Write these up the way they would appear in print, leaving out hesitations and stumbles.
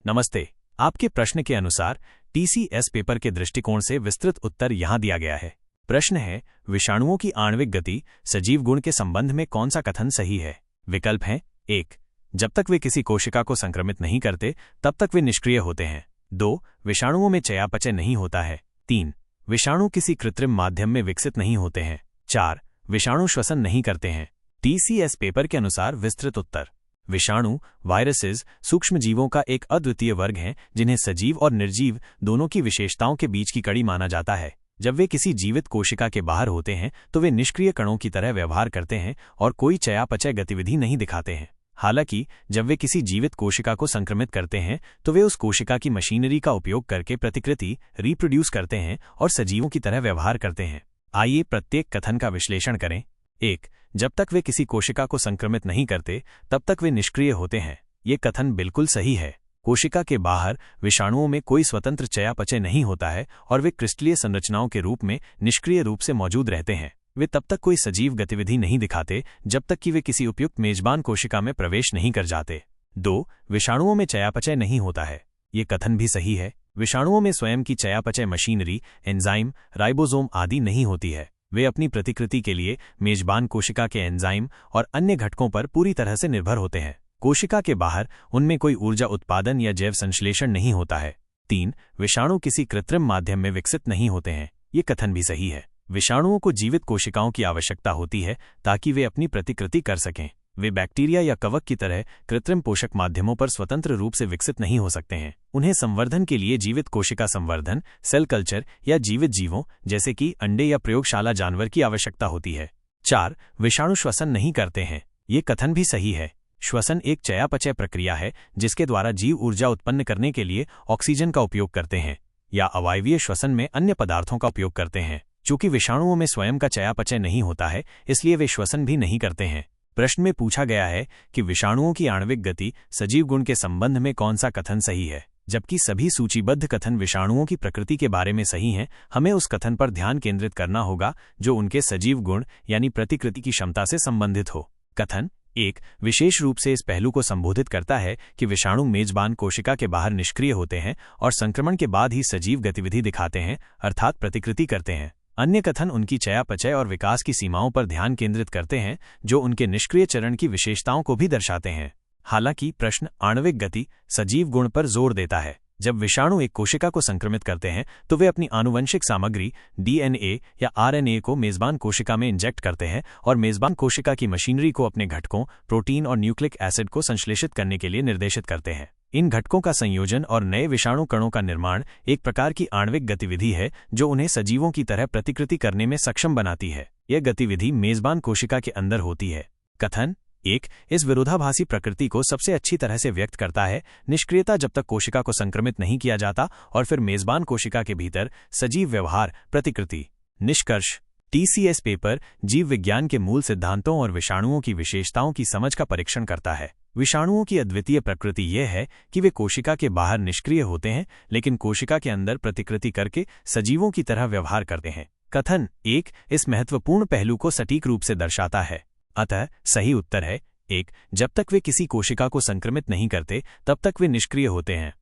नमस्ते। आपके प्रश्न के अनुसार टीसीएस पेपर के दृष्टिकोण से विस्तृत उत्तर यहाँ दिया गया है। प्रश्न है, विषाणुओं की आणविक गति सजीव गुण के संबंध में कौन सा कथन सही है? विकल्प हैं 1. जब तक वे किसी कोशिका को संक्रमित नहीं करते तब तक वे निष्क्रिय होते हैं। 2. विषाणुओं में चयापचय नहीं होता है। 3. विषाणु किसी कृत्रिम माध्यम में विकसित नहीं होते हैं। 4. विषाणु श्वसन नहीं करते हैं। टीसीएस पेपर के अनुसार विस्तृत उत्तर: विषाणु, वायरसेस, सूक्ष्मजीवों का एक अद्वितीय वर्ग हैं जिन्हें सजीव और निर्जीव दोनों की विशेषताओं के बीच की कड़ी माना जाता है। जब वे किसी जीवित कोशिका के बाहर होते हैं तो वे निष्क्रिय कणों की तरह व्यवहार करते हैं और कोई चयापचय गतिविधि नहीं दिखाते हैं। हालांकि जब वे किसी जीवित कोशिका को संक्रमित करते हैं तो वे उस कोशिका की मशीनरी का उपयोग करके प्रतिकृति रिप्रोड्यूस करते हैं और सजीवों की तरह व्यवहार करते हैं। आइए प्रत्येक कथन का विश्लेषण करें। 1. जब तक वे किसी कोशिका को संक्रमित नहीं करते तब तक वे निष्क्रिय होते हैं। ये कथन बिल्कुल सही है। कोशिका के बाहर विषाणुओं में कोई स्वतंत्र चयापचय नहीं होता है और वे क्रिस्टलीय संरचनाओं के रूप में निष्क्रिय रूप से मौजूद रहते हैं। वे तब तक कोई सजीव गतिविधि नहीं दिखाते जब तक कि वे किसी उपयुक्त मेजबान कोशिका में प्रवेश नहीं कर जाते। 2. विषाणुओं में चयापचय नहीं होता है। ये कथन भी सही है। विषाणुओं में स्वयं की चयापचय मशीनरी, एंजाइम, राइबोसोम आदि नहीं होती है। वे अपनी प्रतिकृति के लिए मेजबान कोशिका के एंजाइम और अन्य घटकों पर पूरी तरह से निर्भर होते हैं। कोशिका के बाहर उनमें कोई ऊर्जा उत्पादन या जैव संश्लेषण नहीं होता है। 3. विषाणु किसी कृत्रिम माध्यम में विकसित नहीं होते हैं। ये कथन भी सही है। विषाणुओं को जीवित कोशिकाओं की आवश्यकता होती है ताकि वे अपनी प्रतिकृति कर सकें। वे बैक्टीरिया या कवक की तरह कृत्रिम पोषक माध्यमों पर स्वतंत्र रूप से विकसित नहीं हो सकते हैं। उन्हें संवर्धन के लिए जीवित कोशिका संवर्धन, सेल कल्चर या जीवित जीवों जैसे कि अंडे या प्रयोगशाला जानवर की आवश्यकता होती है। 4. विषाणु श्वसन नहीं करते हैं। ये कथन भी सही है। श्वसन एक चयापचय प्रक्रिया है जिसके द्वारा जीव ऊर्जा उत्पन्न करने के लिए ऑक्सीजन का उपयोग करते हैं या अवायवीय श्वसन में अन्य पदार्थों का उपयोग करते हैं। चूंकि विषाणुओं में स्वयं का चयापचय नहीं होता है इसलिए वे श्वसन भी नहीं करते हैं। प्रश्न में पूछा गया है कि विषाणुओं की आणविक गति सजीव गुण के संबंध में कौन सा कथन सही है। जबकि सभी सूचीबद्ध कथन विषाणुओं की प्रकृति के बारे में सही हैं, हमें उस कथन पर ध्यान केंद्रित करना होगा जो उनके सजीव गुण यानी प्रतिकृति की क्षमता से संबंधित हो। कथन 1 विशेष रूप से इस पहलू को संबोधित करता है कि विषाणु मेजबान कोशिका के बाहर निष्क्रिय होते हैं और संक्रमण के बाद ही सजीव गतिविधि दिखाते हैं, अर्थात प्रतिकृति करते हैं। अन्य कथन उनकी चयापचय और विकास की सीमाओं पर ध्यान केंद्रित करते हैं जो उनके निष्क्रिय चरण की विशेषताओं को भी दर्शाते हैं। हालांकि प्रश्न आणविक गति सजीव गुण पर जोर देता है। जब विषाणु एक कोशिका को संक्रमित करते हैं तो वे अपनी आनुवंशिक सामग्री डीएनए या आरएनए को मेजबान कोशिका में इंजेक्ट करते हैं और मेजबान कोशिका की मशीनरी को अपने घटकों, प्रोटीन और न्यूक्लिक एसिड को संश्लेषित करने के लिए निर्देशित करते हैं। इन घटकों का संयोजन और नए विषाणु कणों का निर्माण एक प्रकार की आणविक गतिविधि है जो उन्हें सजीवों की तरह प्रतिकृति करने में सक्षम बनाती है। यह गतिविधि मेजबान कोशिका के अंदर होती है। कथन 1 इस विरोधाभासी प्रकृति को सबसे अच्छी तरह से व्यक्त करता है। निष्क्रियता जब तक कोशिका को संक्रमित नहीं किया जाता और फिर मेजबान कोशिका के भीतर सजीव व्यवहार, प्रतिकृति। निष्कर्ष: टीसीएस पेपर जीव विज्ञान के मूल सिद्धांतों और विषाणुओं की विशेषताओं की समझ का परीक्षण करता है। विषाणुओं की अद्वितीय प्रकृति यह है कि वे कोशिका के बाहर निष्क्रिय होते हैं लेकिन कोशिका के अंदर प्रतिकृति करके सजीवों की तरह व्यवहार करते हैं। कथन 1 इस महत्वपूर्ण पहलू को सटीक रूप से दर्शाता है। अतः सही उत्तर है 1 जब तक वे किसी कोशिका को संक्रमित नहीं करते तब तक वे निष्क्रिय होते हैं।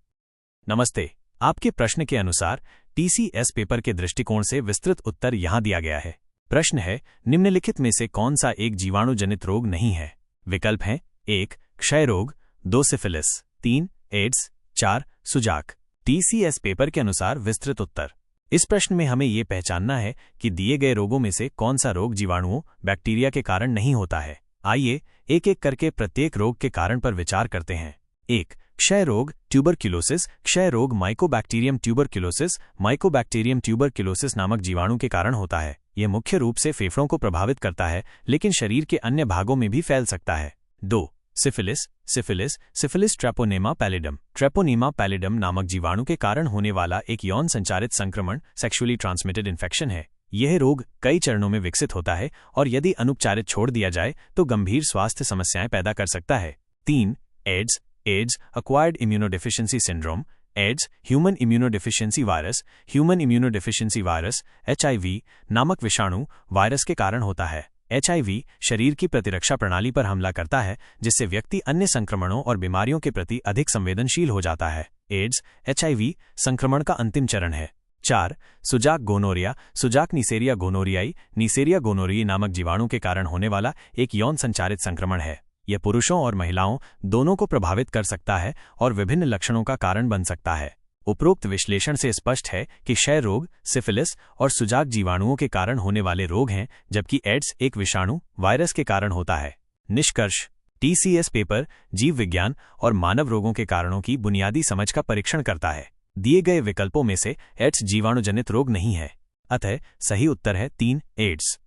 नमस्ते। आपके प्रश्न के अनुसार टीसीएस पेपर के दृष्टिकोण से विस्तृत उत्तर यहाँ दिया गया है। प्रश्न है, निम्नलिखित में से कौन सा एक जीवाणु जनित रोग नहीं है? विकल्प हैं 1 क्षय रोग, 2 सिफिलिस, 3 एड्स, 4 सुजाक। टीसीएस पेपर के अनुसार विस्तृत उत्तर: इस प्रश्न में हमें ये पहचानना है कि दिए गए रोगों में से कौन सा रोग जीवाणुओं, बैक्टीरिया के कारण नहीं होता है। आइए एक एक करके प्रत्येक रोग के कारण पर विचार करते हैं। 1 क्षय रोग, ट्यूबरक्यूलोसिस। क्षय रोग माइकोबैक्टीरियम ट्यूबरक्यूलोसिस नामक जीवाणु के कारण होता है। यह मुख्य रूप से फेफड़ों को प्रभावित करता है लेकिन शरीर के अन्य भागों में भी फैल सकता है। 2 सिफिलिस ट्रेपोनेमा पैलिडम नामक जीवाणु के कारण होने वाला एक यौन संचारित संक्रमण, सेक्सुअली ट्रांसमिटेड इन्फेक्शन है। यह रोग कई चरणों में विकसित होता है और यदि अनुपचारित छोड़ दिया जाए तो गंभीर स्वास्थ्य समस्याएं पैदा कर सकता है। 3 AIDS acquired immunodeficiency syndrome. AIDS human immunodeficiency virus HIV नामक विषाणु वायरस के कारण होता है। HIV शरीर की प्रतिरक्षा प्रणाली पर हमला करता है, जिससे व्यक्ति अन्य संक्रमणों और बीमारियों के प्रति अधिक संवेदनशील हो जाता है। एड्स HIV संक्रमण का अंतिम चरण है। 4. सुजाक गोनोरिया। सुजाक नीसेरिया गोनोरियाई नामक जीवाणु के कारण होने वाला एक यौन संचारित संक्रमण है। यह पुरुषों और महिलाओं दोनों को प्रभावित कर सकता है और विभिन्न लक्षणों का कारण बन सकता है। उपरोक्त विश्लेषण से स्पष्ट है कि क्षय रोग, सिफिलिस और सुजाक जीवाणुओं के कारण होने वाले रोग हैं, जबकि एड्स एक विषाणु वायरस के कारण होता है। निष्कर्ष: TCS पेपर जीव विज्ञान और मानव रोगों के कारणों की बुनियादी समझ का परीक्षण करता है। दिए गए विकल्पों में से एड्स जीवाणुजनित रोग नहीं है, अतः सही उत्तर है 3 एड्स।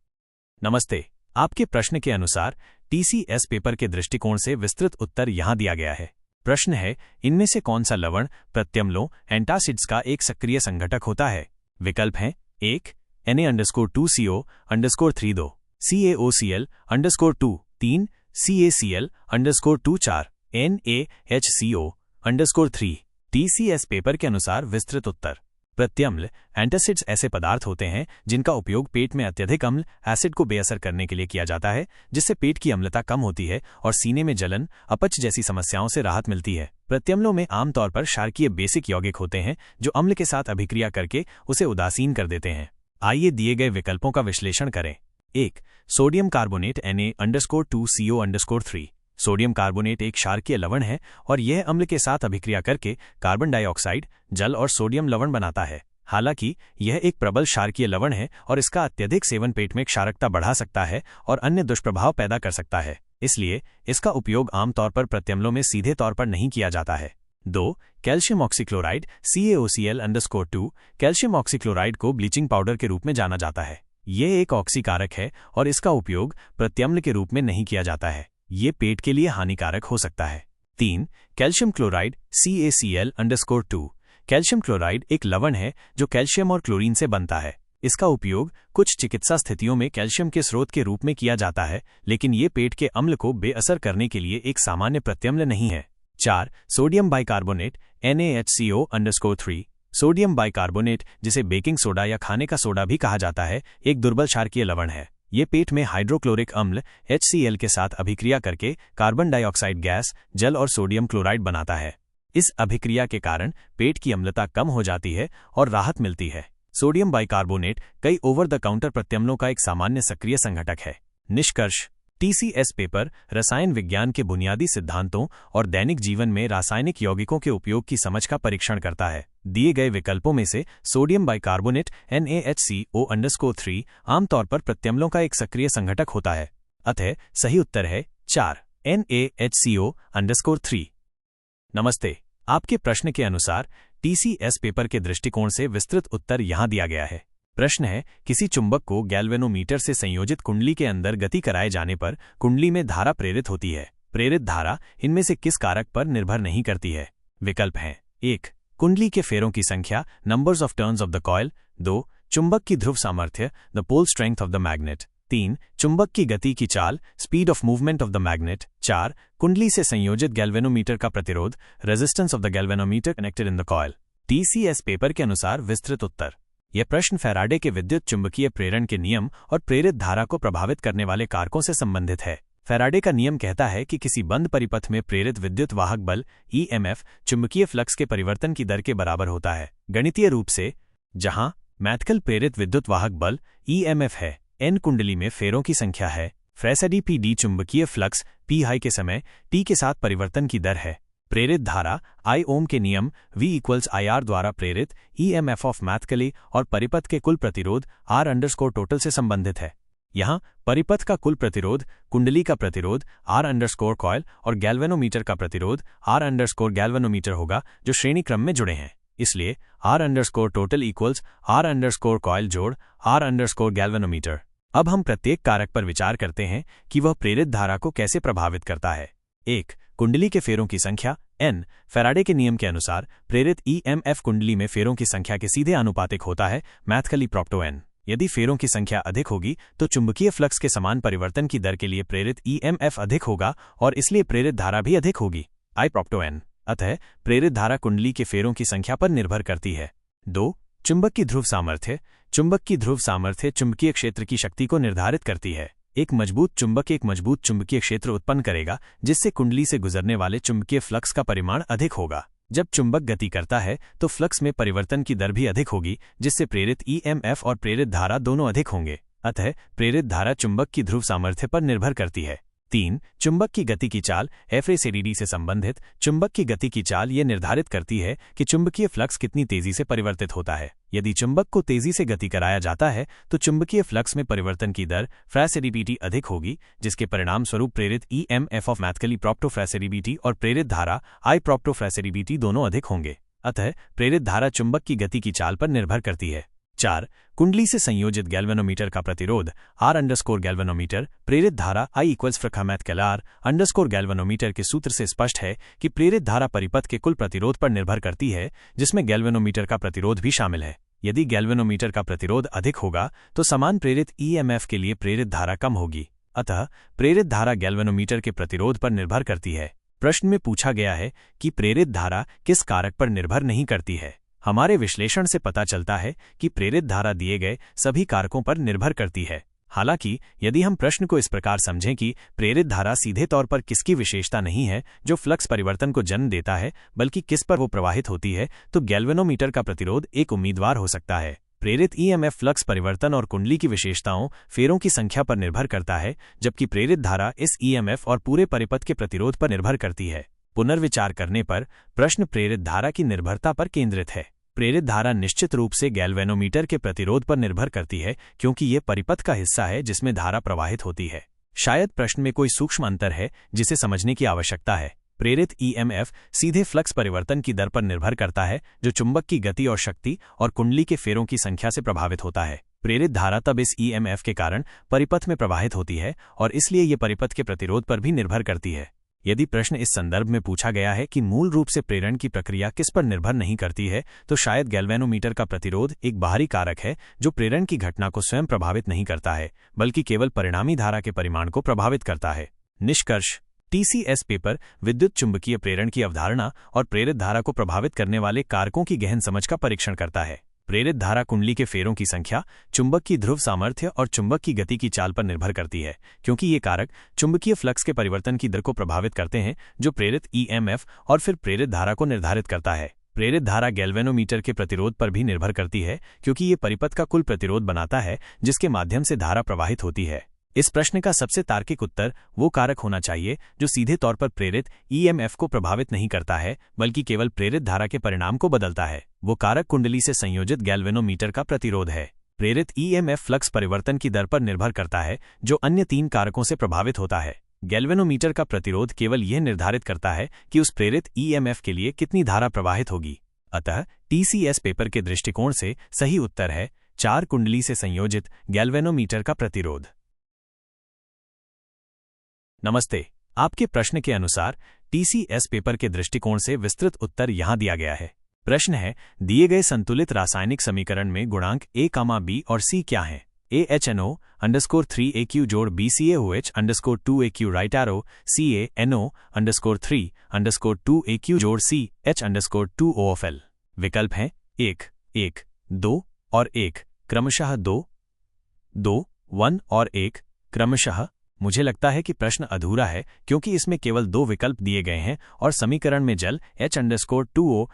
नमस्ते। आपके प्रश्न के अनुसार TCS पेपर के दृष्टिकोण से विस्तृत उत्तर यहाँ दिया गया है। प्रश्न है, इनमें से कौन सा लवण प्रत्यम्लों एंटासिड्स का एक सक्रिय संघटक होता है? विकल्प हैं 1 Na_2CO_3 2 CaOCl_2 3 CaCl_2 4 NaHCO_3। TCS paper के अनुसार विस्तृत उत्तर: प्रत्यम्ल एंटासिड्स ऐसे पदार्थ होते हैं जिनका उपयोग पेट में अत्यधिक अम्ल एसिड को बेअसर करने के लिए किया जाता है, जिससे पेट की अम्लता कम होती है और सीने में जलन, अपच जैसी समस्याओं से राहत मिलती है। प्रत्यम्लों में आमतौर पर क्षारकीय बेसिक यौगिक होते हैं जो अम्ल के साथ अभिक्रिया करके उसे उदासीन कर देते हैं। आइए दिए गए विकल्पों का विश्लेषण करें। 1 sodium carbonate Na_2CO_3। Sodium carbonate एक क्षारकीय लवण है और यह अम्ल के साथ अभिक्रिया करके कार्बन डाइऑक्साइड, जल और सोडियम लवण बनाता है। हालांकि यह एक प्रबल क्षारकीय लवण है और इसका अत्यधिक सेवन पेट में क्षारकता बढ़ा सकता है और अन्य दुष्प्रभाव पैदा कर सकता है, इसलिए इसका उपयोग आमतौर पर प्रत्यम्लों में सीधे तौर पर नहीं किया जाता है। 2 calcium oxychloride CaOCl_2। Calcium oxychloride को ब्लीचिंग पाउडर के रूप में जाना जाता है। यह एक ऑक्सीकारक है और इसका उपयोग प्रत्यम्ल के रूप में नहीं किया जाता है। ये पेट के लिए हानिकारक हो सकता है। 3 calcium chloride CaCl_2। Calcium chloride एक लवण है जो कैल्शियम और क्लोरीन से बनता है। इसका उपयोग कुछ चिकित्सा स्थितियों में कैल्शियम के स्रोत के रूप में किया जाता है, लेकिन ये पेट के अम्ल को बेअसर करने के लिए एक सामान्य प्रत्यम्ल नहीं है। 4 sodium bicarbonate NaHCO_3। Sodium bicarbonate, जिसे बेकिंग सोडा या खाने का सोडा भी कहा जाता है, एक दुर्बल क्षारकीय लवण है। ये पेट में हाइड्रोक्लोरिक अम्ल HCl के साथ अभिक्रिया करके कार्बन डाइऑक्साइड गैस, जल और सोडियम क्लोराइड बनाता है। इस अभिक्रिया के कारण पेट की अम्लता कम हो जाती है और राहत मिलती है। सोडियम बाइकार्बोनेट कई ओवर द काउंटर प्रत्यम्लों का एक सामान्य सक्रिय संघटक है। निष्कर्ष: TCS पेपर रसायन विज्ञान के बुनियादी सिद्धांतों और दैनिक जीवन में रासायनिक यौगिकों के उपयोग की समझ का परीक्षण करता है। दिए गए विकल्पों में से सोडियम बाइकार्बोनेट NaHCO_3 आमतौर पर प्रत्यम्लों का एक सक्रिय संघटक होता है, अतः सही उत्तर है 4 NaHCO_3। नमस्ते। आपके प्रश्न के अनुसार TCS पेपर के दृष्टिकोण से विस्तृत उत्तर यहाँ दिया गया है। प्रश्न है, किसी चुंबक को गैल्वेनोमीटर से संयोजित कुंडली के अंदर गति कराए जाने पर कुंडली में धारा प्रेरित होती है। प्रेरित धारा इनमें से किस कारक पर निर्भर नहीं करती है? विकल्प हैं 1 कुंडली के फेरों की संख्या, numbers of turns of the coil. 2 चुंबक की ध्रुव सामर्थ्य, the pole strength of the magnet. 3 चुंबक की गति की चाल, speed of movement of the magnet. 4 कुंडली से संयोजित गैल्वेनोमीटर का प्रतिरोध, resistance of the galvanometer connected in the coil. TCS paper के अनुसार विस्तृत उत्तर: यह प्रश्न फैराडे के विद्युत चुंबकीय प्रेरण के नियम और प्रेरित धारा को प्रभावित करने वाले कारकों से संबंधित है। फैराडे का नियम कहता है कि किसी बंद परिपथ में प्रेरित विद्युत वाहक बल EMF चुंबकीय फ्लक्स के परिवर्तन की दर के बराबर होता है। गणितीय रूप से, जहां मैथकल प्रेरित विद्युत वाहक बल EMF है, N कुंडली में फेरों की संख्या है, फैराडे PD चुंबकीय फ्लक्स P हाई के समय T के साथ परिवर्तन की दर है। प्रेरित धारा I ओम के नियम V=IR द्वारा प्रेरित EMF ऑफ मैथकली और परिपथ के कुल प्रतिरोध R_टोटल से संबंधित है। यहाँ परिपथ का कुल प्रतिरोध, कुंडली का प्रतिरोध R_कॉइल और गैल्वेनोमीटर का प्रतिरोध R_गैल्वेनोमीटर होगा, जो श्रेणी क्रम में जुड़े हैं। इसलिए R_टोटल R_कॉइल जोड़ R_गैल्वेनोमीटर। अब हम प्रत्येक कारक पर विचार करते हैं कि वह प्रेरित धारा को कैसे प्रभावित करता है। 1 कुंडली के फेरों की संख्या N। फैराडे के नियम के अनुसार प्रेरित EMF कुंडली में फेरों की संख्या के सीधे आनुपातिक होता है, मैथकली प्रोप्टो N। यदि फेरों की संख्या अधिक होगी तो चुंबकीय फ्लक्स के समान परिवर्तन की दर के लिए प्रेरित EMF अधिक होगा और इसलिए प्रेरित धारा भी अधिक होगी, I प्रोप्टो N। अतः प्रेरित धारा कुंडली के फेरों की संख्या पर निर्भर करती है। 2 चुंबक की ध्रुव सामर्थ्य। चुंबक की ध्रुव सामर्थ्य चुंबकीय क्षेत्र की शक्ति को निर्धारित करती है। एक मजबूत चुंबक एक मजबूत चुंबकीय क्षेत्र उत्पन्न करेगा जिससे कुंडली से गुजरने वाले चुंबकीय फ्लक्स का परिमाण अधिक होगा। जब चुंबक गति करता है तो फ्लक्स में परिवर्तन की दर भी अधिक होगी जिससे प्रेरित ईएमएफ और प्रेरित धारा दोनों अधिक होंगे। अतः प्रेरित धारा चुंबक की ध्रुव सामर्थ्य पर निर्भर करती है। 3. चुंबक की गति की चाल एफरेसीडीडी से संबंधित चुंबक की गति की चाल ये निर्धारित करती है कि चुंबकीय फ्लक्स कितनी तेजी से परिवर्तित होता है। यदि चुंबक को तेजी से गति कराया जाता है तो चुंबकीय फ्लक्स में परिवर्तन की दर फ्रेसेडिबिलिटी अधिक होगी जिसके परिणाम स्वरूप प्रेरित ईएमएफ ऑफ मैथकली प्रोप्टोफ्रेसेडिबिलिटी और प्रेरित धारा आई प्रोप्टोफ्रेसेडिबिलिटी दोनों अधिक होंगे। अतः प्रेरित धारा चुंबक की गति की चाल पर निर्भर करती है। 4. कुंडली से संयोजित गैल्वेनोमीटर का प्रतिरोध R_गैल्वेनोमीटर प्रेरित धारा I इक्वल्स फ्रैक्मेथकल R_गैल्वेनोमीटर के सूत्र से स्पष्ट है कि प्रेरित धारा परिपथ के कुल प्रतिरोध पर निर्भर करती है जिसमें गैल्वेनोमीटर का प्रतिरोध भी शामिल है। यदि गैल्वेनोमीटर का प्रतिरोध अधिक होगा तो समान प्रेरित ईएमएफ के लिए प्रेरित धारा कम होगी। अतः प्रेरित धारा गैल्वेनोमीटर के प्रतिरोध पर निर्भर करती है। प्रश्न में पूछा गया है कि प्रेरित धारा किस कारक पर निर्भर नहीं करती है। हमारे विश्लेषण से पता चलता है कि प्रेरित धारा दिए गए सभी कारकों पर निर्भर करती है। हालांकि यदि हम प्रश्न को इस प्रकार समझें कि प्रेरित धारा सीधे तौर पर किसकी विशेषता नहीं है जो फ्लक्स परिवर्तन को जन्म देता है बल्कि किस पर वो प्रवाहित होती है, तो गैल्वेनोमीटर का प्रतिरोध एक उम्मीदवार हो सकता है। प्रेरित ईएमएफ फ्लक्स परिवर्तन और कुंडली की विशेषताओं फेरों की संख्या पर निर्भर करता है, जबकि प्रेरित धारा इस ईएमएफ और पूरे परिपथ के प्रतिरोध पर निर्भर करती है। पुनर्विचार करने पर प्रश्न प्रेरित धारा की निर्भरता पर केंद्रित है। प्रेरित धारा निश्चित रूप से गैल्वेनोमीटर के प्रतिरोध पर निर्भर करती है क्योंकि ये परिपथ का हिस्सा है जिसमें धारा प्रवाहित होती है। शायद प्रश्न में कोई सूक्ष्म अंतर है जिसे समझने की आवश्यकता है। प्रेरित ईएमएफ सीधे फ्लक्स परिवर्तन की दर पर निर्भर करता है जो चुंबक की गति और शक्ति और कुंडली के फेरों की संख्या से प्रभावित होता है। प्रेरित धारा तब इस ईएमएफ के कारण परिपथ में प्रवाहित होती है और इसलिए ये परिपथ के प्रतिरोध पर भी निर्भर करती है। यदि प्रश्न इस संदर्भ में पूछा गया है कि मूल रूप से प्रेरण की प्रक्रिया किस पर निर्भर नहीं करती है, तो शायद गैल्वेनोमीटर का प्रतिरोध एक बाहरी कारक है जो प्रेरण की घटना को स्वयं प्रभावित नहीं करता है बल्कि केवल परिणामी धारा के परिमाण को प्रभावित करता है। निष्कर्ष: टीसीएस पेपर विद्युत चुंबकीय प्रेरण की अवधारणा और प्रेरित धारा को प्रभावित करने वाले कारकों की गहन समझ का परीक्षण करता है। प्रेरित धारा कुंडली के फेरों की संख्या, चुंबक की ध्रुव सामर्थ्य और चुंबक की गति की चाल पर निर्भर करती है क्योंकि ये कारक चुंबकीय फ्लक्स के परिवर्तन की दर को प्रभावित करते हैं जो प्रेरित ईएमएफ और फिर प्रेरित धारा को निर्धारित करता है। प्रेरित धारा गैल्वेनोमीटर के प्रतिरोध पर भी निर्भर करती है क्योंकि ये परिपथ का कुल प्रतिरोध बनाता है जिसके माध्यम से धारा प्रवाहित होती है। इस प्रश्न का सबसे तार्किक उत्तर वो कारक होना चाहिए जो सीधे तौर पर प्रेरित ईएमएफ को प्रभावित नहीं करता है बल्कि केवल प्रेरित धारा के परिणाम को बदलता है। वो कारक कुंडली से संयोजित गैल्वेनोमीटर का प्रतिरोध है। प्रेरित ईएमएफ फ्लक्स परिवर्तन की दर पर निर्भर करता है जो अन्य 3 कारकों से प्रभावित होता है। गैल्वेनोमीटर का प्रतिरोध केवल यह निर्धारित करता है कि उस प्रेरित ईएमएफ के लिए कितनी धारा प्रवाहित होगी। अतः टीसीएस पेपर के दृष्टिकोण से सही उत्तर है 4 कुंडली से संयोजित गैल्वेनोमीटर का प्रतिरोध। नमस्ते। आपके प्रश्न के अनुसार टीसीएस पेपर के दृष्टिकोण से विस्तृत उत्तर यहाँ दिया गया है। प्रश्न है, दिए गए संतुलित रासायनिक समीकरण में गुणांक A, B और C क्या हैं? AHNO_3AQ जोड़ BCaOH_2AQ राइट एरो CaNO_3_2AQ जोड़ CH_2OFL। विकल्प हैं 1, 1, 2 और 1 क्रमशः 2, 2, 1 और 1 क्रमशः। मुझे लगता है कि प्रश्न अधूरा है क्योंकि इसमें केवल 2 विकल्प दिए गए हैं और समीकरण में जल H_2O।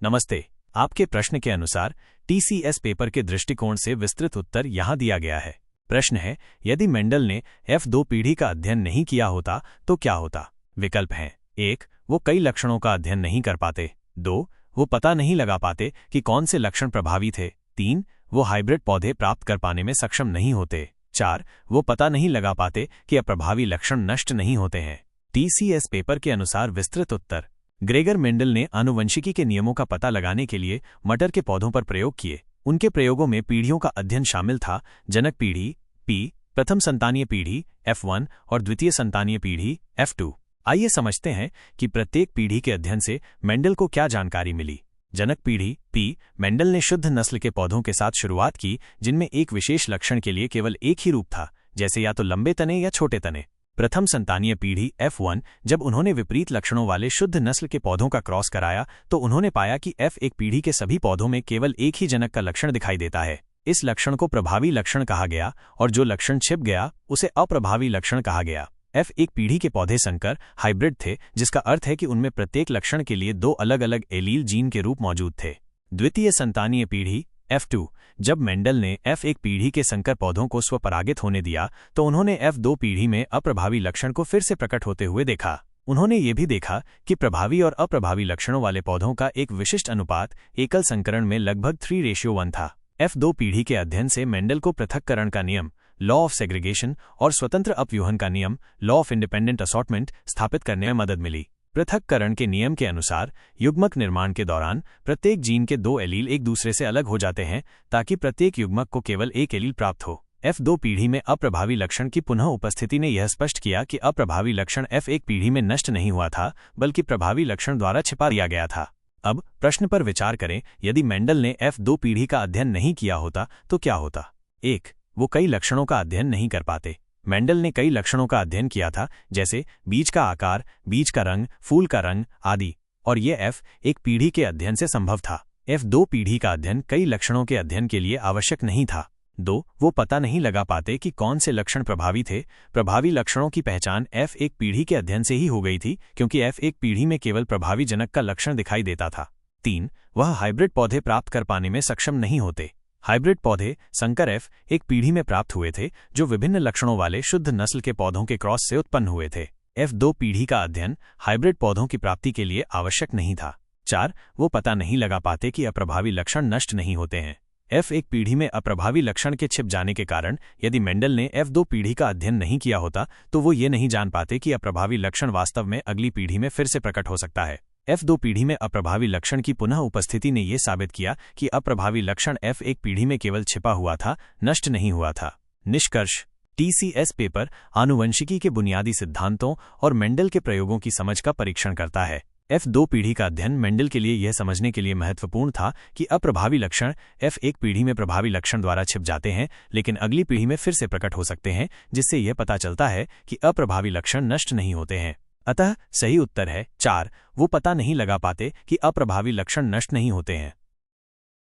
नमस्ते। आपके प्रश्न के अनुसार टीसीएस पेपर के दृष्टिकोण से विस्तृत उत्तर यहाँ दिया गया है। प्रश्न है, यदि मेंडल ने F2 पीढ़ी का अध्ययन नहीं किया होता तो क्या होता? विकल्प हैं 1, वो कई लक्षणों का अध्ययन नहीं कर पाते। 2, वो पता नहीं लगा पाते कि कौन से लक्षण प्रभावी थे। 3, वो हाइब्रिड पौधे प्राप्त कर पाने में सक्षम नहीं होते। 4, वो पता नहीं लगा पाते कि अप्रभावी लक्षण नष्ट नहीं होते हैं। टीसीएस पेपर के अनुसार विस्तृत उत्तर: ग्रेगर मेंडल ने आनुवंशिकी के नियमों का पता लगाने के लिए मटर के पौधों पर प्रयोग किए। उनके प्रयोगों में पीढ़ियों का अध्ययन शामिल था, जनक पीढ़ी P, प्रथम संतानीय पीढ़ी F1 और द्वितीय संतानीय पीढ़ी F2। आइए समझते हैं कि प्रत्येक पीढ़ी के अध्ययन से मेंडल को क्या जानकारी मिली। जनक पीढ़ी P, मेंडल ने शुद्ध नस्ल के पौधों के साथ शुरुआत की जिनमें एक विशेष लक्षण के लिए केवल एक ही रूप था, जैसे या तो लंबे तने या छोटे तने। प्रथम संतानीय पीढ़ी F1, जब उन्होंने विपरीत लक्षणों वाले शुद्ध नस्ल के पौधों का क्रॉस कराया तो उन्होंने पाया कि F1 पीढ़ी के सभी पौधों में केवल एक ही जनक का लक्षण दिखाई देता है। इस लक्षण को प्रभावी लक्षण कहा गया और जो लक्षण छिप गया उसे अप्रभावी लक्षण कहा गया। F एक पीढ़ी के पौधे संकर हाइब्रिड थे, जिसका अर्थ है कि उनमें प्रत्येक लक्षण के लिए दो अलग अलग एलील जीन के रूप मौजूद थे। द्वितीय संतानीय पीढ़ी F2। जब मेंडल ने F एक पीढ़ी के संकर पौधों को स्वपरागित होने दिया तो उन्होंने F2 पीढ़ी में अप्रभावी लक्षण को फिर से प्रकट होते हुए देखा। उन्होंने ये भी देखा कि प्रभावी और अप्रभावी लक्षणों वाले पौधों का एक विशिष्ट अनुपात एकल संकरण में लगभग 3:1 था। F2 पीढ़ी के अध्ययन से मेंडल को पृथक्करण का नियम लॉ ऑफ सेग्रीगेशन और स्वतंत्र अपव्यूहन का नियम लॉ ऑफ इंडिपेंडेंट असॉर्टमेंट स्थापित करने में मदद मिली। पृथक्करण के नियम के अनुसार युग्मक निर्माण के दौरान प्रत्येक जीन के दो एलील एक दूसरे से अलग हो जाते हैं ताकि प्रत्येक युग्मक को केवल एक एलील प्राप्त हो। F2 पीढ़ी में अप्रभावी लक्षण की पुनः उपस्थिति ने यह स्पष्ट किया कि अप्रभावी लक्षण F1 पीढ़ी में नष्ट नहीं हुआ था, बल्कि प्रभावी लक्षण द्वारा छिपा दिया गया था। अब प्रश्न पर विचार करें, यदि मेंडल ने F2 पीढ़ी का अध्ययन नहीं किया होता तो क्या होता? 1. वो कई लक्षणों का अध्ययन नहीं कर पाते। मेंडल ने कई लक्षणों का अध्ययन किया था, जैसे बीज का आकार, बीज का रंग, फूल का रंग आदि, और ये F1 पीढ़ी के अध्ययन से संभव था। F2 पीढ़ी का अध्ययन कई लक्षणों के अध्ययन के लिए आवश्यक नहीं था। 2. वो पता नहीं लगा पाते कि कौन से लक्षण प्रभावी थे। प्रभावी लक्षणों की पहचान F1 पीढ़ी के अध्ययन से ही हो गई थी, क्योंकि F1 पीढ़ी में केवल प्रभावी जनक का लक्षण दिखाई देता था। 3. वह हाइब्रिड पौधे प्राप्त कर पाने में सक्षम नहीं होते। हाइब्रिड पौधे संकर F1 पीढ़ी में प्राप्त हुए थे, जो विभिन्न लक्षणों वाले शुद्ध नस्ल के पौधों के क्रॉस से उत्पन्न हुए थे। F2 पीढ़ी का अध्ययन हाइब्रिड पौधों की प्राप्ति के लिए आवश्यक नहीं था। 4. वो पता नहीं लगा पाते कि अप्रभावी लक्षण नष्ट नहीं होते हैं। F1 पीढ़ी में अप्रभावी लक्षण के छिप जाने के कारण यदि मेंडल ने F2 पीढ़ी का अध्ययन नहीं किया होता तो वो ये नहीं जान पाते कि अप्रभावी लक्षण वास्तव में अगली पीढ़ी में फिर से प्रकट हो सकता है। F2 पीढ़ी में अप्रभावी लक्षण की पुनः उपस्थिति ने यह साबित किया कि अप्रभावी लक्षण F1 पीढ़ी में केवल छिपा हुआ था, नष्ट नहीं हुआ था। निष्कर्ष: TCS पेपर आनुवंशिकी के बुनियादी सिद्धांतों और मेंडल के प्रयोगों की समझ का परीक्षण करता है। F2 पीढ़ी का अध्ययन मेंडल के लिए यह समझने के लिए महत्वपूर्ण था कि अप्रभावी लक्षण F1 पीढ़ी में प्रभावी लक्षण द्वारा छिप जाते हैं, लेकिन अगली पीढ़ी में फिर से प्रकट हो सकते हैं, जिससे यह पता चलता है कि अप्रभावी लक्षण नष्ट नहीं होते हैं। अतः सही उत्तर है 4. वो पता नहीं लगा पाते कि अप्रभावी लक्षण नष्ट नहीं होते हैं।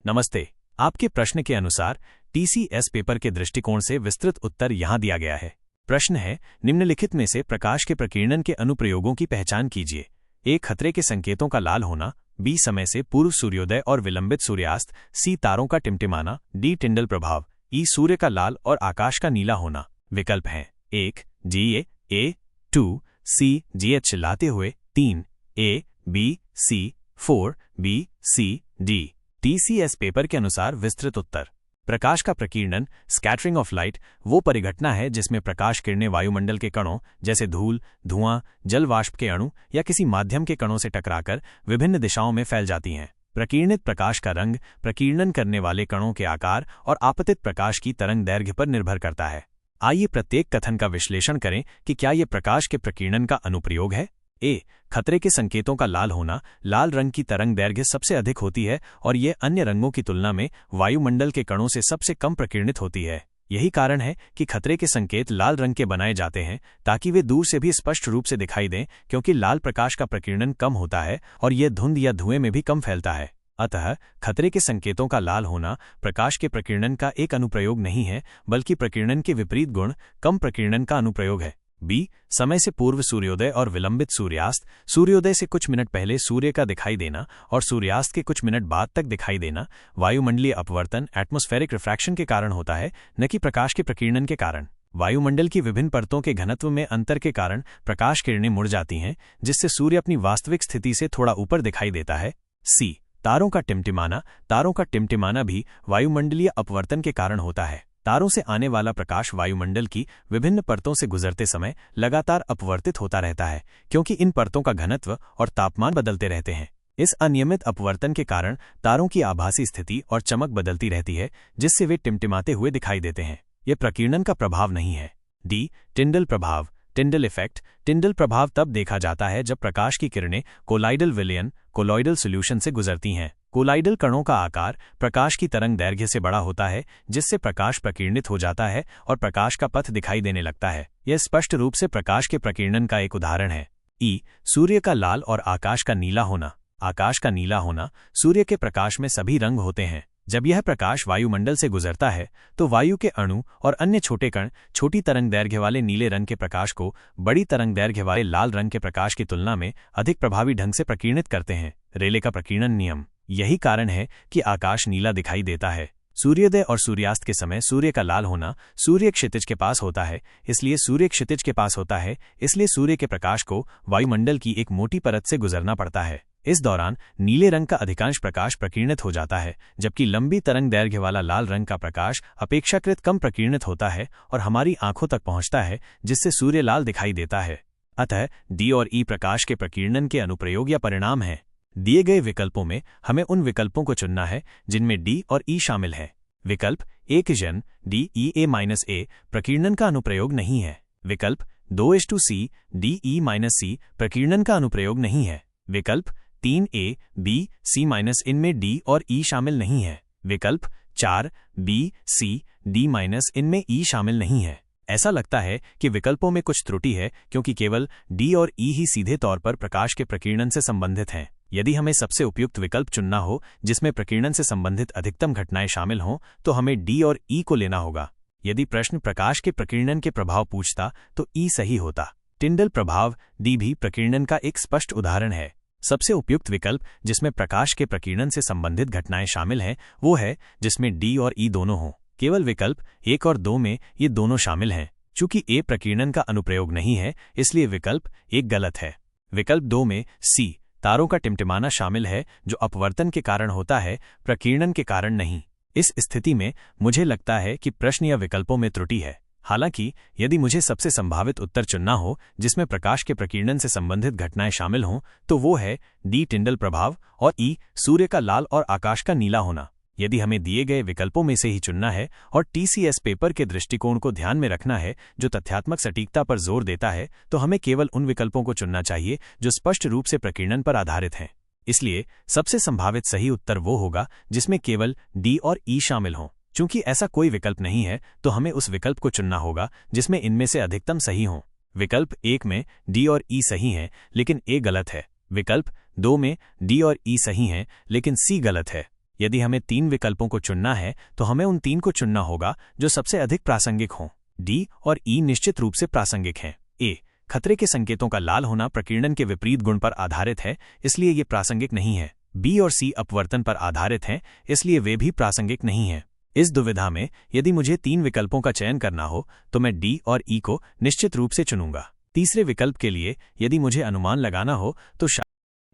नमस्ते। आपके प्रश्न के अनुसार TCS पेपर के दृष्टिकोण से विस्तृत उत्तर यहाँ दिया गया है। प्रश्न है, निम्नलिखित में से प्रकाश के प्रकीर्णन के अनुप्रयोगों की पहचान कीजिए। A. खतरे के संकेतों का लाल होना। B. समय से पूर्व सूर्योदय और विलंबित सूर्यास्त। C. तारों का टिमटिमाना। D. टिंडल प्रभाव। E. सूर्य का लाल और आकाश का नीला होना। विकल्प हैं 1. GA 2. C. GH चिल्लाते हुए। 3. A B C 4. B C D। TCS paper के अनुसार विस्तृत उत्तर: प्रकाश का प्रकीर्णन स्कैटरिंग ऑफ लाइट वो परिघटना है जिसमें प्रकाश किरणें वायुमंडल के कणों जैसे धूल, धुआं, जल वाष्प के अणु या किसी माध्यम के कणों से टकराकर विभिन्न दिशाओं में फैल जाती हैं। प्रकीर्णित प्रकाश का रंग प्रकीर्णन करने वाले कणों के आकार और आपतित प्रकाश की तरंग दैर्घ्य पर निर्भर करता है। आइए प्रत्येक कथन का विश्लेषण करें कि क्या यह प्रकाश के प्रकीर्णन का अनुप्रयोग है। A. खतरे के संकेतों का लाल होना। लाल रंग की तरंग दैर्घ्य सबसे अधिक होती है और यह अन्य रंगों की तुलना में वायुमंडल के कणों से सबसे कम प्रकीर्णित होती है। यही कारण है कि खतरे के संकेत लाल रंग के बनाए जाते हैं ताकि वे दूर से भी स्पष्ट रूप से दिखाई दें, क्योंकि लाल प्रकाश का प्रकीर्णन कम होता है और यह धुंध या धुएं में भी कम फैलता है। अतः खतरे के संकेतों का लाल होना प्रकाश के प्रकीर्णन का एक अनुप्रयोग नहीं है, बल्कि प्रकीर्णन के विपरीत गुण कम प्रकीर्णन का अनुप्रयोग है। B. समय से पूर्व सूर्योदय और विलंबित सूर्यास्त। सूर्योदय से कुछ मिनट पहले सूर्य का दिखाई देना और सूर्यास्त के कुछ मिनट बाद तक दिखाई देना वायुमंडलीय अपवर्तन एटमॉस्फेरिक रिफ्रैक्शन के कारण होता है, न कि प्रकाश के प्रकीर्णन के कारण। वायुमंडल की विभिन्न परतों के घनत्व में अंतर के कारण प्रकाश किरणें मुड़ जाती हैं, जिससे सूर्य अपनी वास्तविक स्थिति से थोड़ा ऊपर दिखाई देता है। C. तारों का टिमटिमाना। तारों का टिमटिमाना भी वायुमंडलीय अपवर्तन के कारण होता है। तारों से आने वाला प्रकाश वायुमंडल की विभिन्न परतों से गुजरते समय लगातार अपवर्तित होता रहता है, क्योंकि इन परतों का घनत्व और तापमान बदलते रहते हैं। इस अनियमित अपवर्तन के कारण तारों की आभासी स्थिति और चमक बदलती रहती है, जिससे वे टिमटिमाते हुए दिखाई देते हैं। यह प्रकीर्णन का प्रभाव नहीं है। D. टिंडल प्रभाव। Tyndall effect. टिंडल प्रभाव तब देखा जाता है जब प्रकाश की किरणें कोलाइडल विलयन कोलॉइडल सॉल्यूशन से गुजरती हैं। कोलाइडल कणों का आकार प्रकाश की तरंग दैर्घ्य से बड़ा होता है, जिससे प्रकाश प्रकीर्णित हो जाता है और प्रकाश का पथ दिखाई देने लगता है। यह स्पष्ट रूप से प्रकाश के प्रकीर्णन का एक उदाहरण है। E. सूर्य का लाल और आकाश का नीला होना। आकाश का नीला होना। सूर्य के प्रकाश में सभी रंग होते हैं। जब यह प्रकाश वायुमंडल से गुजरता है तो वायु के अणु और अन्य छोटे कण छोटी तरंगदैर्घ्य वाले नीले रंग के प्रकाश को बड़ी तरंगदैर्घ्य वाले लाल रंग के प्रकाश की तुलना में अधिक प्रभावी ढंग से प्रकीर्णित करते हैं। रेले का प्रकीर्णन नियम। यही कारण है कि आकाश नीला दिखाई देता है। सूर्योदय और सूर्यास्त के समय सूर्य का लाल होना सूर्य क्षितिज के पास होता है, इसलिए सूर्य क्षितिज के पास होता है, इसलिए सूर्य के प्रकाश को वायुमंडल की एक मोटी परत से गुजरना पड़ता है। इस दौरान नीले रंग का अधिकांश प्रकाश प्रकीर्णित हो जाता है, जबकि लंबी तरंगदैर्घ्य वाला लाल रंग का प्रकाश अपेक्षाकृत कम प्रकीर्णित होता है और हमारी आंखों तक पहुंचता है, जिससे सूर्य लाल दिखाई देता है। अतः डी और ई प्रकाश के प्रकीर्णन के अनुप्रयोग या परिणाम हैं। दिए गए विकल्पों में हमें उन विकल्पों को चुनना है जिनमें डी और ई शामिल है। विकल्प ए जन DEA-A प्रकीर्णन का अनुप्रयोग नहीं है। विकल्प 2:C DE-C प्रकीर्णन का अनुप्रयोग नहीं है। विकल्प 3A B C- इनमें D और E शामिल नहीं है। विकल्प 4 B C D- इनमें E शामिल नहीं है। ऐसा लगता है कि विकल्पों में कुछ त्रुटि है, क्योंकि केवल D और E ही सीधे तौर पर प्रकाश के प्रकीर्णन से संबंधित हैं। यदि हमें सबसे उपयुक्त विकल्प चुनना हो जिसमें प्रकीर्णन से संबंधित अधिकतम घटनाएं शामिल हों, तो हमें D और E को लेना होगा। यदि प्रश्न प्रकाश के प्रकीर्णन के प्रभाव पूछता तो E सही होता। टिंडल प्रभाव D भी प्रकीर्णन का एक स्पष्ट उदाहरण है। सबसे उपयुक्त विकल्प जिसमें प्रकाश के प्रकीर्णन से संबंधित घटनाएं शामिल हैं वो है जिसमें D और E दोनों हों। केवल विकल्प 1 और 2 में ये दोनों शामिल हैं। चूंकि A प्रकीर्णन का अनुप्रयोग नहीं है, इसलिए विकल्प 1 गलत है। विकल्प 2 में C तारों का टिमटिमाना शामिल है, जो अपवर्तन के कारण होता है, प्रकीर्णन के कारण नहीं। इस स्थिति में मुझे लगता है कि प्रश्न या विकल्पों में त्रुटि है। हालांकि यदि मुझे सबसे संभावित उत्तर चुनना हो जिसमें प्रकाश के प्रकीर्णन से संबंधित घटनाएं शामिल हों, तो वो है D टिंडल प्रभाव और E सूर्य का लाल और आकाश का नीला होना। यदि हमें दिए गए विकल्पों में से ही चुनना है और TCS पेपर के दृष्टिकोण को ध्यान में रखना है जो तथ्यात्मक सटीकता पर जोर देता है, तो हमें केवल उन विकल्पों को चुनना चाहिए जो स्पष्ट रूप से प्रकीर्णन पर आधारित हैं। इसलिए सबसे संभावित सही उत्तर वो होगा जिसमें केवल D और E शामिल हों। चूंकि ऐसा कोई विकल्प नहीं है, तो हमें उस विकल्प को चुनना होगा जिसमें इनमें से अधिकतम सही हों। विकल्प 1 में D और E सही हैं, लेकिन A गलत है। विकल्प 2 में D और E सही हैं, लेकिन C गलत है। यदि हमें 3 विकल्पों को चुनना है तो हमें उन 3 को चुनना होगा जो सबसे अधिक प्रासंगिक हों। D और E निश्चित रूप से प्रासंगिक हैं। A खतरे के संकेतों का लाल होना प्रकीर्णन के विपरीत गुण पर आधारित है, इसलिए ये प्रासंगिक नहीं है। B और C अपवर्तन पर आधारित हैं, इसलिए वे भी प्रासंगिक नहीं हैं। इस दुविधा में यदि मुझे 3 विकल्पों का चयन करना हो तो मैं D और E को निश्चित रूप से चुनूंगा। तीसरे विकल्प के लिए यदि मुझे अनुमान लगाना हो तो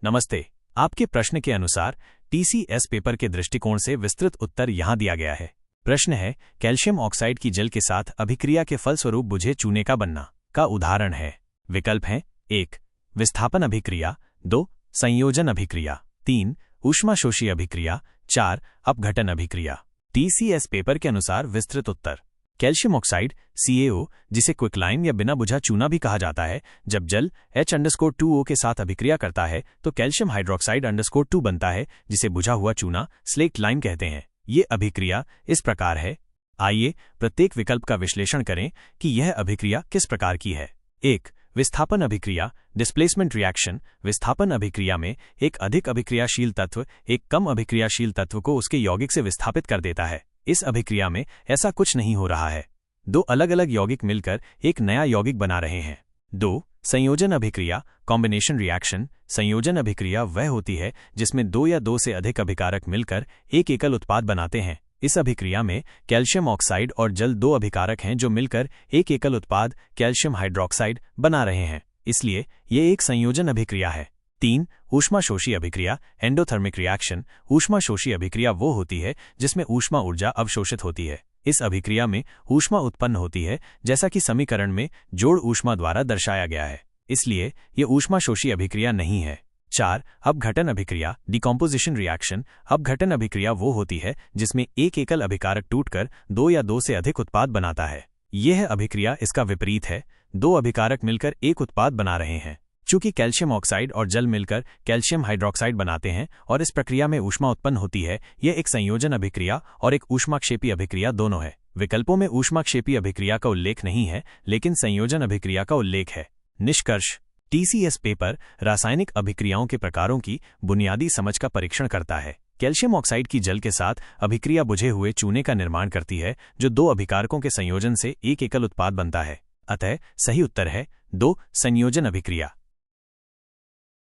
नमस्ते। आपके प्रश्न के अनुसार TCS पेपर के दृष्टिकोण से विस्तृत उत्तर यहाँ दिया गया है। प्रश्न है, कैल्शियम ऑक्साइड की जल के साथ अभिक्रिया के फलस्वरूप बुझे चूने का बनना का उदाहरण है। विकल्प हैं 1 विस्थापन अभिक्रिया, 2 संयोजन अभिक्रिया, 3 ऊष्माशोषी अभिक्रिया, 4 अपघटन अभिक्रिया। TCS पेपर के अनुसार विस्तृत उत्तर कैल्शियम ऑक्साइड CaO, जिसे क्विकलाइन या बिना बुझा चूना भी कहा जाता है, जब जल H_2O के साथ अभिक्रिया करता है तो कैल्शियम हाइड्रोक्साइड_2 बनता है, जिसे बुझा हुआ चूना स्लेक्ट लाइम कहते हैं। ये अभिक्रिया इस प्रकार है। आइए प्रत्येक विकल्प का विश्लेषण करें कि यह अभिक्रिया किस प्रकार की है। 1 विस्थापन अभिक्रिया डिस्प्लेसमेंट रिएक्शन। विस्थापन अभिक्रिया में एक अधिक अभिक्रियाशील तत्व एक कम अभिक्रियाशील तत्व को उसके यौगिक से विस्थापित कर देता है। इस अभिक्रिया में ऐसा कुछ नहीं हो रहा है। 2 अलग अलग यौगिक मिलकर एक नया यौगिक बना रहे हैं। 2 संयोजन अभिक्रिया कॉम्बिनेशन रिएक्शन। संयोजन अभिक्रिया वह होती है जिसमें 2 या 2 से अधिक अभिकारक मिलकर एक एकल उत्पाद बनाते हैं। इस अभिक्रिया में कैल्शियम ऑक्साइड और जल 2 अभिकारक हैं जो मिलकर एक एकल उत्पाद कैल्शियम हाइड्रोक्साइड बना रहे हैं, इसलिए ये एक संयोजन अभिक्रिया है। 3 ऊष्माशोषी अभिक्रिया एंडोथर्मिक रिएक्शन। ऊष्माशोषी अभिक्रिया वो होती है जिसमें ऊष्मा ऊर्जा अवशोषित होती है। इस अभिक्रिया में ऊष्मा उत्पन्न होती है, जैसा कि समीकरण में जोड़ ऊष्मा द्वारा दर्शाया गया है, इसलिए ये ऊष्माशोषी अभिक्रिया नहीं है। 4 अपघटन अभिक्रिया डिकम्पोजिशन रिएक्शन। अपघटन अभिक्रिया वो होती है जिसमें एक एकल अभिकारक टूटकर 2 या 2 से अधिक उत्पाद बनाता है। यह अभिक्रिया इसका विपरीत है, 2 अभिकारक मिलकर एक उत्पाद बना रहे हैं। चूंकि कैल्शियम ऑक्साइड और जल मिलकर कैल्शियम हाइड्रोक्साइड बनाते हैं और इस प्रक्रिया में ऊष्मा उत्पन्न होती है, यह एक संयोजन अभिक्रिया और एक ऊष्माक्षेपी अभिक्रिया दोनों है। विकल्पों में ऊष्माक्षेपी अभिक्रिया का उल्लेख नहीं है, लेकिन संयोजन अभिक्रिया का उल्लेख है। निष्कर्ष, TCS पेपर रासायनिक अभिक्रियाओं के प्रकारों की बुनियादी समझ का परीक्षण करता है। कैल्शियम ऑक्साइड की जल के साथ अभिक्रिया बुझे हुए चूने का निर्माण करती है, जो 2 अभिकारकों के संयोजन से एक एकल उत्पाद बनता है। अतः सही उत्तर है 2, संयोजन अभिक्रिया।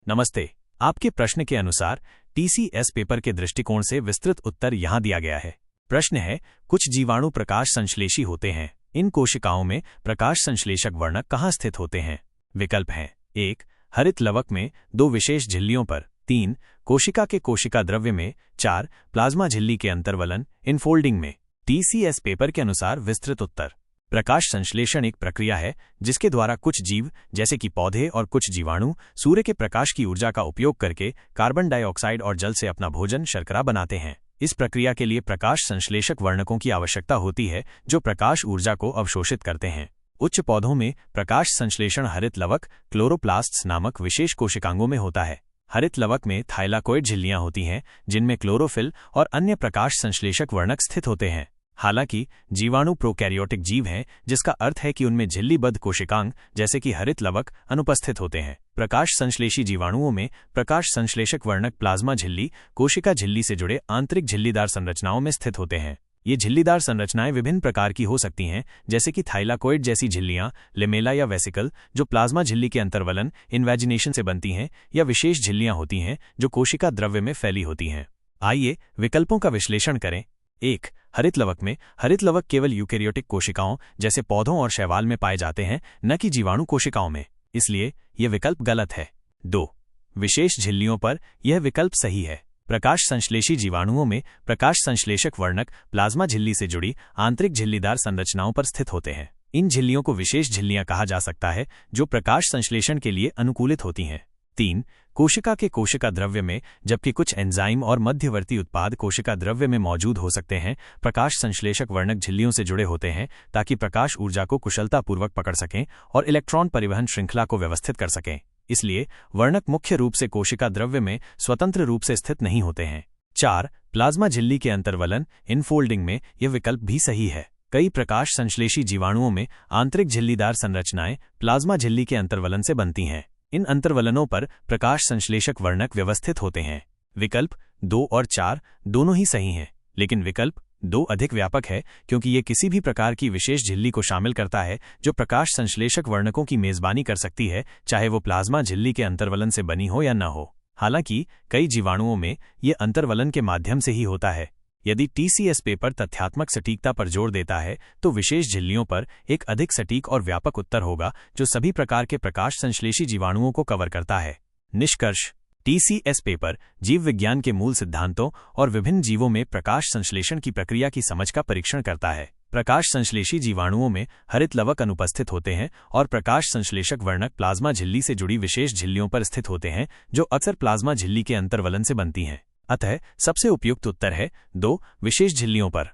नमस्ते। आपके प्रश्न के अनुसार TCS पेपर के दृष्टिकोण से विस्तृत उत्तर यहाँ दिया गया है। प्रश्न है, कुछ जीवाणु प्रकाश संश्लेषी होते हैं। इन कोशिकाओं में प्रकाश संश्लेषक वर्णक कहाँ स्थित होते हैं? विकल्प हैं 1, हरित लवक में 2 विशेष झिल्लियों पर, 3, कोशिका के कोशिका द्रव्य में, 4, प्लाज्मा झिल्ली के अंतर्वलन इनफोल्डिंग में। TCS पेपर के अनुसार विस्तृत उत्तर। प्रकाश संश्लेषण एक प्रक्रिया है जिसके द्वारा कुछ जीव जैसे कि पौधे और कुछ जीवाणु सूर्य के प्रकाश की ऊर्जा का उपयोग करके कार्बन डाइऑक्साइड और जल से अपना भोजन शर्करा बनाते हैं। इस प्रक्रिया के लिए प्रकाश संश्लेषक वर्णकों की आवश्यकता होती है जो प्रकाश ऊर्जा को अवशोषित करते हैं। उच्च पौधों में प्रकाश संश्लेषण हरित लवक क्लोरोप्लास्ट्स नामक विशेष कोशिकांगों में होता है। हरित लवक में थाइलाकोइड झिल्लियां होती हैं जिनमें क्लोरोफिल और अन्य प्रकाश संश्लेषक वर्णक स्थित होते हैं। हालांकि जीवाणु प्रोकैरियोटिक जीव हैं, जिसका अर्थ है कि उनमें झिल्लीबद्ध कोशिकांग जैसे कि हरित लवक अनुपस्थित होते हैं। प्रकाश संश्लेषी जीवाणुओं में प्रकाश संश्लेषक वर्णक प्लाज्मा झिल्ली कोशिका झिल्ली से जुड़े आंतरिक झिल्लीदार संरचनाओं में स्थित होते हैं। ये झिल्लीदार संरचनाएं विभिन्न प्रकार की हो सकती हैं, जैसे कि थाइलाकोइड जैसी झिल्लियां, लेमेला या वेसिकल जो प्लाज्मा झिल्ली के अंतर्वलन इन्वेजिनेशन से बनती हैं, या विशेष झिल्लियां होती हैं जो कोशिका द्रव्य में फैली होती हैं। आइए विकल्पों का विश्लेषण करें। 1, हरित लवक में हरित लवक केवल यूकेरियोटिक कोशिकाओं जैसे पौधों और शैवाल में पाए जाते हैं, न कि जीवाणु कोशिकाओं में, इसलिए यह विकल्प गलत है। 2, विशेष झिल्लियों पर, यह विकल्प सही है। प्रकाश संश्लेषी जीवाणुओं में प्रकाश संश्लेषक वर्णक प्लाज्मा झिल्ली से जुड़ी आंतरिक झिल्लीदार संरचनाओं पर स्थित होते हैं। इन झिल्लियों को विशेष झिल्लियां कहा जा सकता है जो प्रकाश संश्लेषण के लिए अनुकूलित होती हैं। 3, कोशिका के कोशिका द्रव्य में, जबकि कुछ एंजाइम और मध्यवर्ती उत्पाद कोशिका द्रव्य में मौजूद हो सकते हैं, प्रकाश संश्लेषक वर्णक झिल्लियों से जुड़े होते हैं ताकि प्रकाश ऊर्जा को कुशलतापूर्वक पकड़ सकें और इलेक्ट्रॉन परिवहन श्रृंखला को व्यवस्थित कर सकें। इसलिए वर्णक मुख्य रूप से कोशिका द्रव्य में स्वतंत्र रूप से स्थित नहीं होते हैं। 4, प्लाज्मा झिल्ली के अंतर्वलन इनफोल्डिंग में, यह विकल्प भी सही है। कई प्रकाश संश्लेषी जीवाणुओं में आंतरिक झिल्लीदार संरचनाएं प्लाज्मा झिल्ली के अंतर्वलन से बनती हैं। इन अंतर्वलनों पर प्रकाश संश्लेषक वर्णक व्यवस्थित होते हैं। विकल्प 2 और 4 दोनों ही सही हैं, लेकिन विकल्प 2 अधिक व्यापक है क्योंकि ये किसी भी प्रकार की विशेष झिल्ली को शामिल करता है जो प्रकाश संश्लेषक वर्णकों की मेजबानी कर सकती है, चाहे वो प्लाज्मा झिल्ली के अंतर्वलन से बनी हो या न हो। हालांकि कई जीवाणुओं में ये अंतर्वलन के माध्यम से ही होता है। यदि TCS पेपर तथ्यात्मक सटीकता पर जोर देता है तो विशेष झिल्लियों पर एक अधिक सटीक और व्यापक उत्तर होगा जो सभी प्रकार के प्रकाश संश्लेषी जीवाणुओं को कवर करता है। निष्कर्ष, TCS पेपर जीव विज्ञान के मूल सिद्धांतों और विभिन्न जीवों में प्रकाश संश्लेषण की प्रक्रिया की समझ का परीक्षण करता है। प्रकाश संश्लेषी जीवाणुओं में हरित लवक अनुपस्थित होते हैं और प्रकाश संश्लेषक वर्णक प्लाज्मा झिल्ली से जुड़ी विशेष झिल्लियों पर स्थित होते हैं जो अक्सर प्लाज्मा झिल्ली के अंतर्वलन से बनती हैं। अतः सबसे उपयुक्त उत्तर है 2, विशेष झिल्लियों पर।